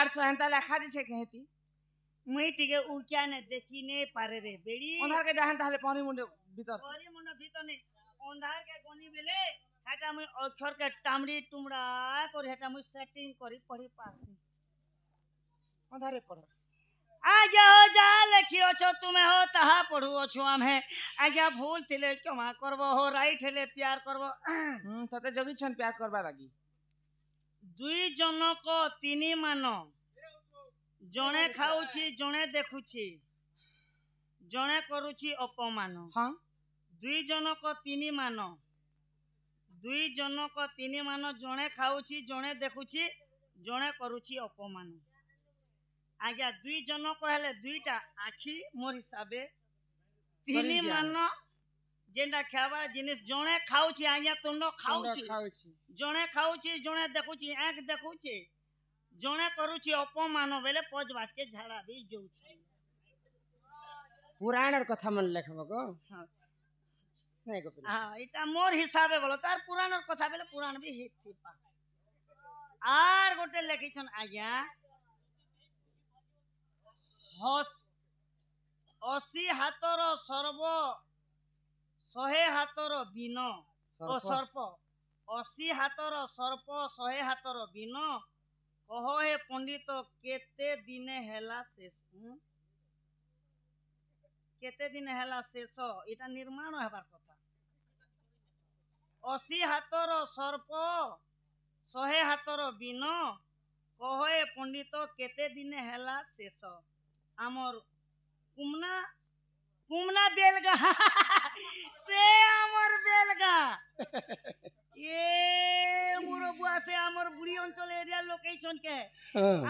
800 हेंता लेखा दी छे केती मुई टिके उक्या ने देखी ने पारे रे बेड़ी ओनहर के जाहन ताले पानी मुंडे भीतर पानी मुंडे भीतर ने अंधार के कोनी बेले हेटा मुई अक्षर के टामड़ी टुमड़ा कर हेटा मुई सेटिंग करी पढ़ी पासी अंधारे पढ़ो आज्ञा हो जा लिखियो छो तुम्हें हो तहा पढ़ुओ छो हमें आज्ञा भूल थिले क्षमा करबो हो राइट हेले प्यार करबो तते जगी छन प्यार करबा लागी दुई जनक तीनी मान जणे खाउछि जणे देखुछि जणे करूछि अपमान हां दुई जनक तीनी मान जणे खाउछि जणे देखुछि जणे करूछि अपमान आज्ञा दुई जनक हेले दुईटा आखी मोर हिसाबे तीनी मान जेंडा खावा जिनिस जणे खाउछि आज्ञा तुम खाउछि जणे खाउछि जणे देखुछि आंख देखुछि जणे करूछि अपमान बेले पज बाट के झाड़ा भी जोउछि पुराणर कथा मन लेखबो को नहीं को हां इटा मोर हिसाबे बोलो तार पुराणर कथा बेले पुराण भी हित थिपा आर गोटे लेखिछन आज्ञा हस 80 हातर सर्व 100 हातर बिन ओ सर्प 80 हातर सर्प 100 हातर बिन कह हे पंडित केते दिने हेला शेष इटा निर्माण हेबार कथा 80 हातर सर्प 100 हातर बिन कह हे पंडित केते दिने हेला शेष आमर कुमना बेलगा से आमर बेलगा ये मोर बुआ से आमर बुढ़ी अंचल एरिया लोकेशन के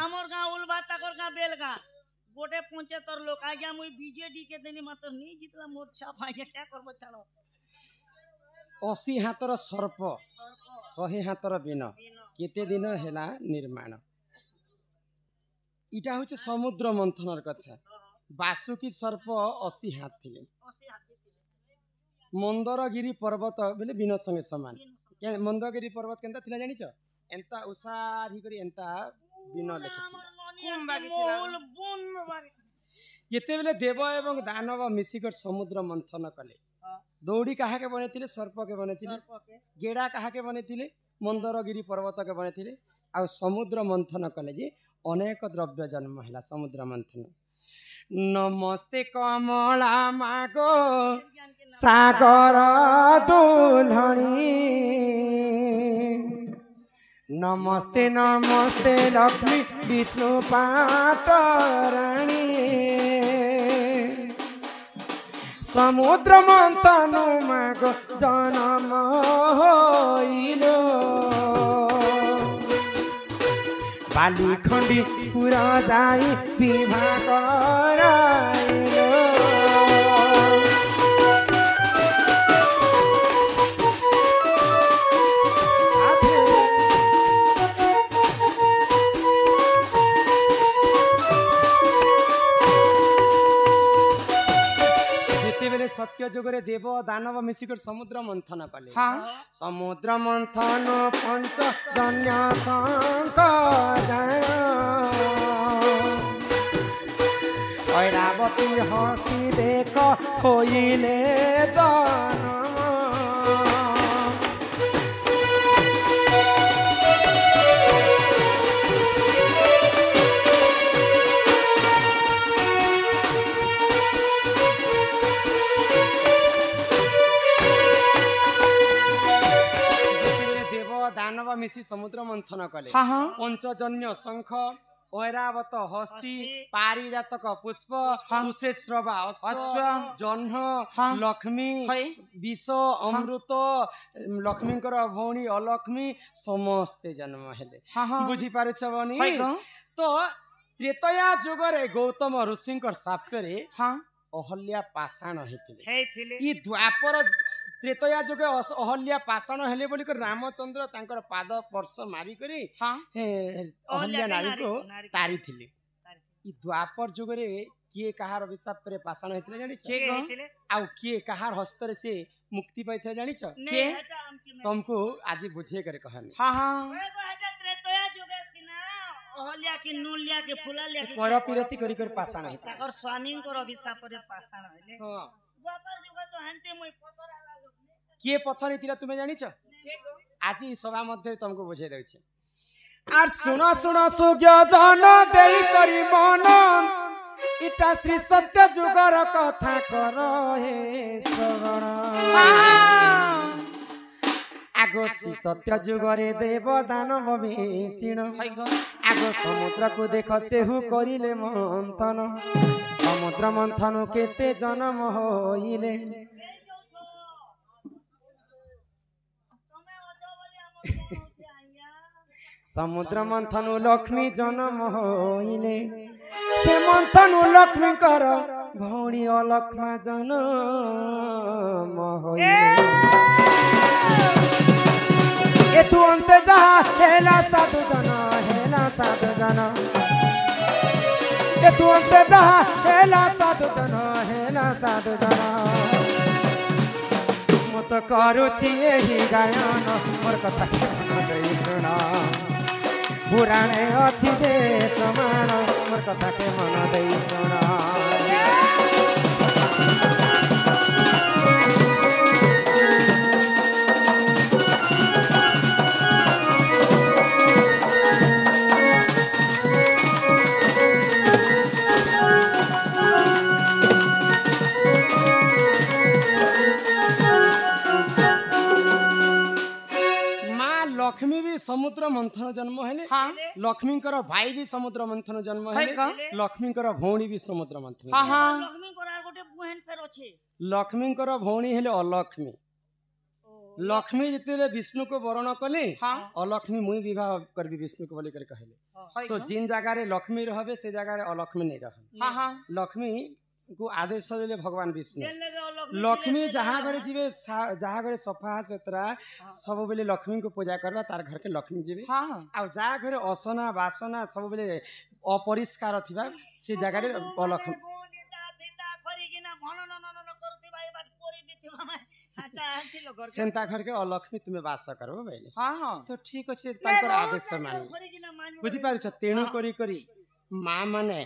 आमर गांव उलबा ताकर गांव बेलगा गोटे पंचायतर लोक आज्ञा मुई बीजेडी के देनी मात्र नहीं जितला मोर छाप आज्ञा क्या करबो छाड़ो 80 हातर सर्प 100 हातर बिन केते दिन हेला निर्माण इटा होचे समुद्र मंथनर कथा बासुकी सर्प 80 हाथ थिले मंदरगिरी पर्वत बेले बिन संगे समान के मंदरगिरी पर्वत केनता थिला जानि छ एंता उसारी करी एंता बिन लेखिथिला जेते बेले देव एवं दानव मिसिकर समुद्र मंथन कले दौड़ी कहा के बनेथिले सर्प के बनेथिले गेड़ा कहा के बनेथिले मंदरगिरी पर्वत के बनेथिले आ समुद्र मंथन कले जे अनेक द्रव्य जन्म है समुद्र मंथन नमस्ते कमला मागो सागर दुल्हनी नमस्ते नमस्ते लक्ष्मी विष्णु पाटराणी समुद्र मंथन मागो जन्म होइलो बाली खंडी पूरा जाई विवाह कराइलो जेतेबेले सत्य जुगरे देव दानव मिसिकर समुद्र मंथन कले समुद्र मंथन पंच जन्य शंख ऐरावती हस्ती देख होइले जन्म दानव मिसी समुद्र मंथन कले पंचजन्य शंख ऐरावत हस्ती पारिजातक पुष्प कुशेश्रवा अश्व जह्न लक्ष्मी विष अमृत लक्ष्मी भौणी अलक्ष्मी समस्ते जन्म हेले बुझी पारुछ बनी तो त्रेतया जुगरे गौतम ऋषि साप्य अहल्या पाषाण हेतिले ई द्वापर त्रेतया जुगे अहल्या पाषाण हेले बोली कर रामचंद्र तांकर पाद स्पर्श मारी करी अहल्या नारी को तारी थिले ई द्वापर जुगरे किए कहार अभिशाप रे पाषाण हेतिले जानि छ के आउ किए कहार हस्त रे से मुक्ति पाइथे जानि छ के तुमको आज बुझे करे कहनी हां हां त्रेतया जुगे सिना कहलिया कि नून लिया कि फुला लिया कि कर पिरती करी कर पाषाण है ताकर स्वामी को अभिशाप रे पाषाण होले हां द्वापर युग तो हंते मई पतरा लागो किए पत्थर नीतिला तुमे जानि छ आज सभा मध्य तुमको बुझे दउ छ आर सुनो सुनो सुज्ञ जन देई करी मन इटा श्री सत्य जुगर कथा कर हे श्रवण आगो श्री सत्य जुगरे देव दानव बेसिण आगो समुद्र को देख सेहु करिले मंथन समुद्र मंथन केते जन्म होइले समुद्र मंथन लक्ष्मी जन्म होइले से मंथन लक्ष्मी कर भौणी अलक्ष्मा जन्म होइले एतु अंत जहा हेला साधु जन हेला साधु जन एतु अंत जहा हेला साधु जन हेला साधु जन मत करुछि एही गायन मोर कथा देई सुन पुराणे अछि जे प्रमाण मोर कथा के मन देई सुन लक्ष्मी भी समुद्र मंथन जन्म हेले हाँ लक्ष्मी कर भाई भी समुद्र मंथन जन्म हेले लक्ष्मी कर भौणी भी समुद्र मंथन हाँ हाँ लक्ष्मी कोरा गोटे बहन फेर अछि लक्ष्मी कर भौणी हेले अलक्ष्मी लक्ष्मी जिते विष्णु को वर्ण कले हाँ अलक्ष्मी मुई विवाह करबी विष्णु को बोली कर कहले तो जिन जगह रे लक्ष्मी रहबे से जगह रे अलक्ष्मी नहीं रहबे हाँ हाँ लक्ष्मी को आदेश देले भगवान विष्णु लक्ष्मी जहाँ घरे जीवे जहाँ घरे सफा सुतरा सब बेले लक्ष्मी को पूजा करबा तार घर के लक्ष्मी जीवे हाँ आ जहाँ घरे असना बासना सब बेले अपरिष्कार थिबा से जगह रे अलक्ष्मी सेंता घर के अलक्ष्मी तुम्हें वास करबो बेले हाँ हाँ तो ठीक अछि ताकर आदेश मानी बुझि पार छ तेणु करी करी मां माने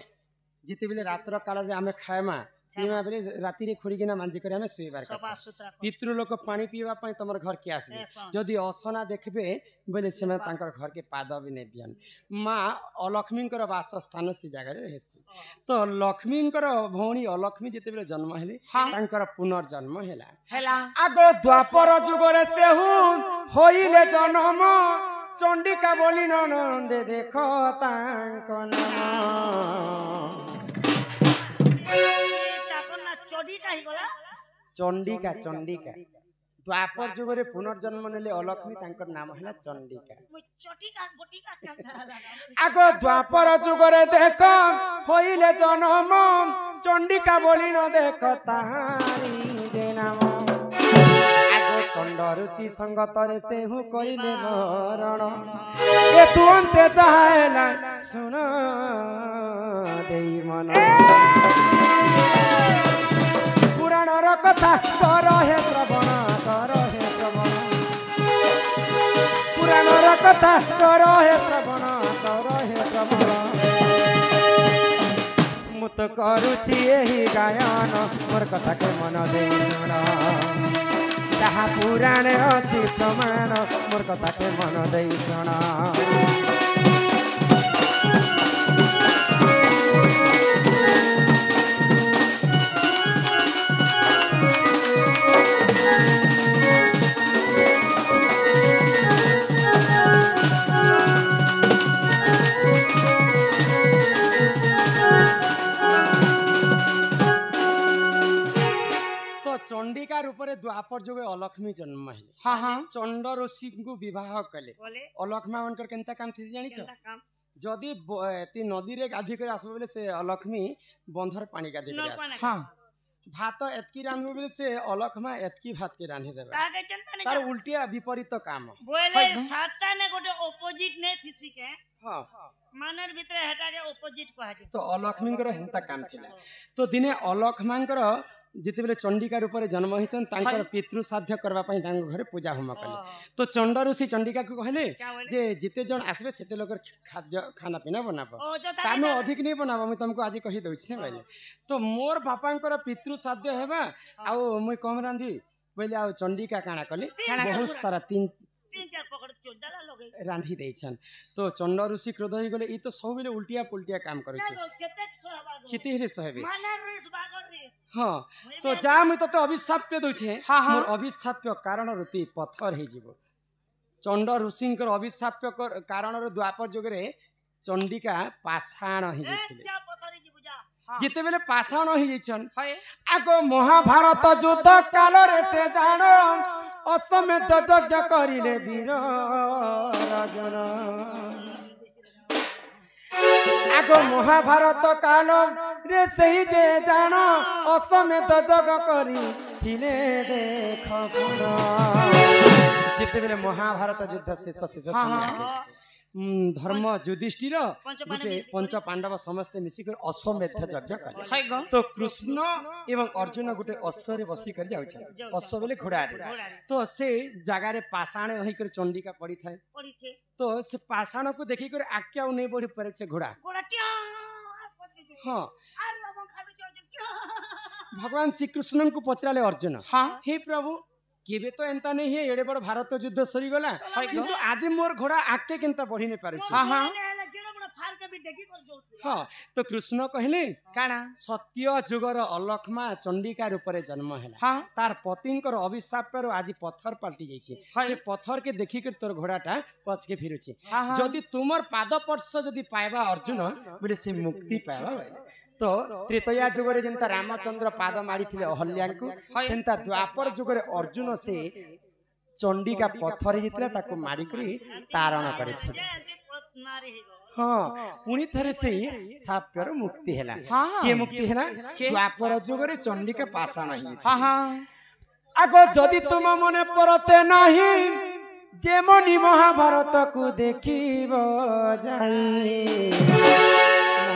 जिते बेले रात्र काल रे आमे खाएमा पीमा बेले राति रे खुरीगिना मांजी करे आमे सोइबार सफा सुतरा पितृ लोक पानी पीवा पई तमर घर के आसबे जदि असना देखबे बेले से तांकर घर के पाद भी नै दियन मां अलक्ष्मी कर वास स्थान से जगह रे हेसी तो लक्ष्मी कर भौणी अलक्ष्मी जिते बेले जन्म हेले तांकर पुनर्जन्म हेला आगो द्वापर जुग रे सेहु होइले जन्म चंडिका बोली नंदे देखो तांक नाम चंडिका चंडिका द्वापर जुग रे पुनर्जन्म नेले अलक्ष्मी तांकर नाम हैला चंडिका आगो द्वापर जुग रे देख होइले जन्म चंडिका बोली न देख ताहारी जे नाम आगो चंड ऋषि संगत रे सेहु करिले मरण ए तू अंते चाहेला सुन देई मन पुराण र कथा कर हे श्रवण पुराण र कथा कर हे श्रवण मुत करुछि एही गायन मोर कथा के मन देई सुन जहाँ पुराण अछि प्रमाण मोर कथा के मन देई सुन चंडिका रूप में द्वापर जुगे अलक्ष्मी जन्म हेले हाँ हाँ चंड ऋषि को विवाह कले अलक्ष्मा मनकर केनता काम थी जानि छ जदी ती नदी रे गाधी कर आसबो बेले से अलक्ष्मी बंधर पानी गाधी कर आस हां भात एतकी रांधबो बेले से अलक्ष्मा एतकी भात के रांधि देबे तार उल्टिया विपरीत काम बोले सातटा ने गोटे ऑपोजिट ने थिसी के हां मानर भीतर हेटा के ऑपोजिट कहा तो अलक्ष्मी कर हेंता काम थिला तो दिने अलक्ष्मा कर जिते बेले चंडिका रूप में जन्म होइछन तांकर पितृ श्राद्ध करबा पई तांग घरे पूजा होम कले तो चंड ऋषि चंडिका को कहले जे जिते जन आसबे सेते लोग खाद्य खाना पीना बनाबो तानो अधिक नहीं बनाबो मैं तुमको आज कहि दउ छे बोले तो मोर बापांकर पितृ श्राद्ध हेबा आ मुई कम रांधी बोले आ चंडिका काना कले बहुत सारा तीन चार पकड़ चोडाला लगे रांधी देछन तो चंड ऋषि क्रोध हो गले ई तो सब बेले उल्टिया पुल्टिया काम करे छे केते हेरे सहबे माने ऋष बागर रे हां तो जा मैं तो अभिशाप पे दउ छे मोर अभिशाप कारण रुति पत्थर हे जीवो चंड ऋषिंकर अभिशाप कारण रो द्वापर जुग रे चंडिका पाषाण हे जेथिले जा पत्थर हे जीवो जा जिते बेले पाषाण हे जेछन आगो महाभारत युद्ध काल रे से जानो असमेत यज्ञ करिले वीर राजन आगो महाभारत काल रे सही जे जान असमेत यज्ञ करी थिले देख जिते बेले महाभारत युद्ध शेष समय धर्म युधिष्ठिर पंच पांडव समस्ते मिसिक अश्वमेध यज्ञ कले तो कृष्ण एवं अर्जुन गोटे अश्व बसी कर जाउछ अश्व बेले घोड़ा तो से जगह रे पाषाण होई कर चंडिका पड़ी थाए तो से पाषाण को देखि कर आक्या नै बढ़ी परे छे घोड़ा हां भगवान श्री कृष्ण को पचराले अर्जुन हां हे प्रभु केबे तो एंता नहीं है एडे बड़ भारत युद्ध सरी गला किंतु आज मोर घोड़ा आके केनता बढ़ी नै पारे छे हां हां तो कृष्ण कहले काना सत्य जुगर अलखमा चंडिका रूप रे जन्म हैला हां तार पतिंकर अभिशाप पर आज पत्थर पलटी जाई छे से पत्थर के देखि कर तोर घोड़ाटा पछ के फिरु छे जदी तुमर पाद स्पर्श जदी पाएबा अर्जुन बोले से मुक्ति पाएबा तो त्रेतया जुगरे जेंता रामचंद्र पाद मारी थिले अहल्या को सेंता द्वापर जुगरे अर्जुन से चंडिका पत्थर जितला ताको मारी करी तारण करे थिले हां पुनी थरे से साप कर मुक्ति हैला के मुक्ति हैला द्वापर जुगरे चंडिका पाषाण ही हां आगो जदी तुम मने परते नाही जे मनी महाभारत को देखिबो जाई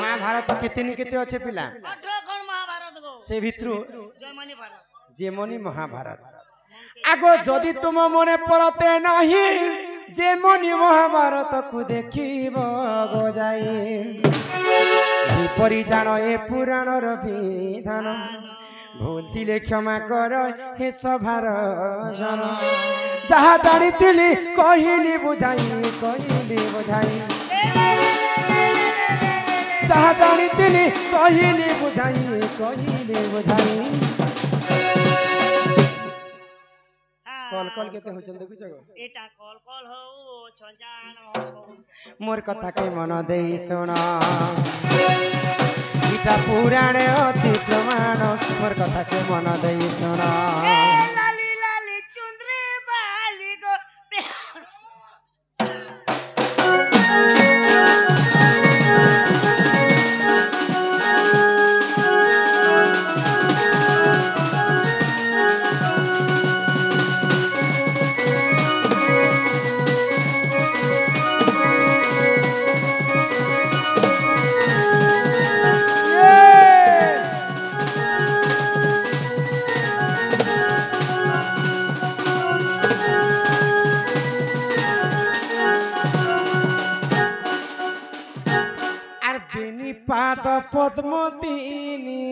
महाभारत केतेनी केते अच्छे पिला 18 महाभारत गो से भितरु जेमनी महाभारत आगो जदी तुम मने परते नाही जेमनी महाभारत को देखिबो गो जाई ही परि जानो ए पुराण र विधान भूलथिले क्षमा कर हे सभार जन जहा जानितिली कहिली बुझाई जहा जानितिली कहिली बुझाई कल केते होचन देखु छगो एटा कल हो छजान मोर कथा के मन देई सुना इटा पुराणे अछि प्रमाण मोर कथा के मन देई सुना लाली लाली चुंद्री बाली गो पाद पद्मतीनी